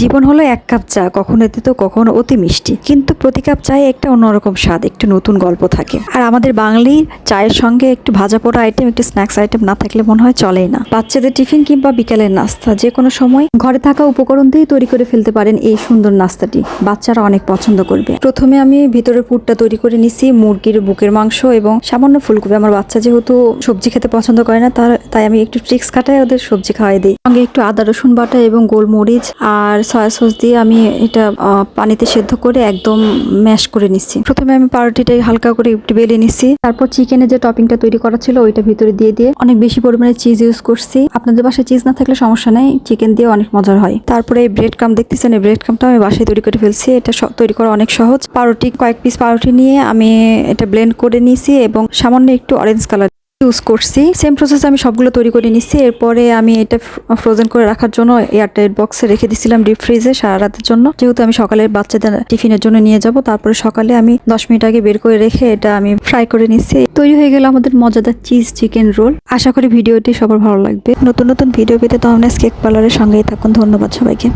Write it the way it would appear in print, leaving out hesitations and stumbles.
জীবন হলো এক কাপ চা, কখনো তেতো কখনো অতি মিষ্টি, কিন্তু প্রতি কাপ চায়ে একটা অন্যরকম স্বাদ, একটু নতুন গল্প থাকে। আর আমাদের বাঙালির চায়ের সঙ্গে একটু ভাজা পোড়া আইটেম, একটু স্ন্যাক্স আইটেম না থাকলে মনে হয় চলেই না। বাচ্চাদের টিফিন কিংবা বিকেলের নাস্তা, যে কোনো সময় ঘরে থাকা উপকরণ দিয়ে তৈরি করে ফেলতে পারেন এই সুন্দর নাস্তাটি। বাচ্চারা অনেক পছন্দ করবে। প্রথমে আমি ভিতরের পুরটা তৈরি করে নিছি মুরগির বুকের মাংস এবং সামান্য ফুলকপি। আমার বাচ্চা যেহেতু সবজি খেতে পছন্দ করে না, তাই আমি একটু ট্রিক্স খাটাই ওদের সবজি খাওয়াই দিই। সঙ্গে একটু আদা রসুন বাটা এবং গোলমরিচ আর সয়া সস দিয়ে আমি এটা পানিতে সেদ্ধ করে একদম ম্যাশ করে নিচ্ছি। প্রথমে আমি পাউরুটিটা হালকা করে একটু বেলে নিচ্ছি, তারপর চিকেনের যে টপিংটা তৈরি করা ছিল ওইটা ভিতরে দিয়ে অনেক বেশি পরিমাণে চিজ ইউজ করছি। আপনাদের বাসায় চিজ না থাকলে সমস্যা নেই, চিকেন দিয়ে অনেক মজার হয়। তারপরে এই ব্রেড ক্রাম্ব দেখতেছেন, এই ব্রেড ক্রাম্বটা আমি বাসায় তৈরি করে ফেলছি। এটা তৈরি করা অনেক সহজ। কয়েক পিস পাউরুটি নিয়ে আমি এটা ব্লেন্ড করে নিয়েছি এবং সামান্য একটু অরেঞ্জ কালার ইউজ করছি। সেম প্রসেস আমি সবগুলো তৈরি করে নিচ্ছি। এরপরে আমি এটা ফ্রোজেন করে রাখার জন্য এয়ারটাইট বক্সে রেখে দিয়েছিলাম ডিপ ফ্রিজে সারা রাতের জন্য, যেহেতু আমি সকালে বাচ্চাদের টিফিনের জন্য নিয়ে যাব। তারপরে সকালে আমি 10 মিনিট আগে বের করে রেখে এটা আমি ফ্রাই করে নিচ্ছি। তৈরি হয়ে গেল আমাদের মজাদার চিজ চিকেন রোল। আশা করি ভিডিওটি সবার ভালো লাগবে। নতুন নতুন ভিডিও পেতে তো কেক পার্লারের সঙ্গেই থাকুন। ধন্যবাদ সবাইকে।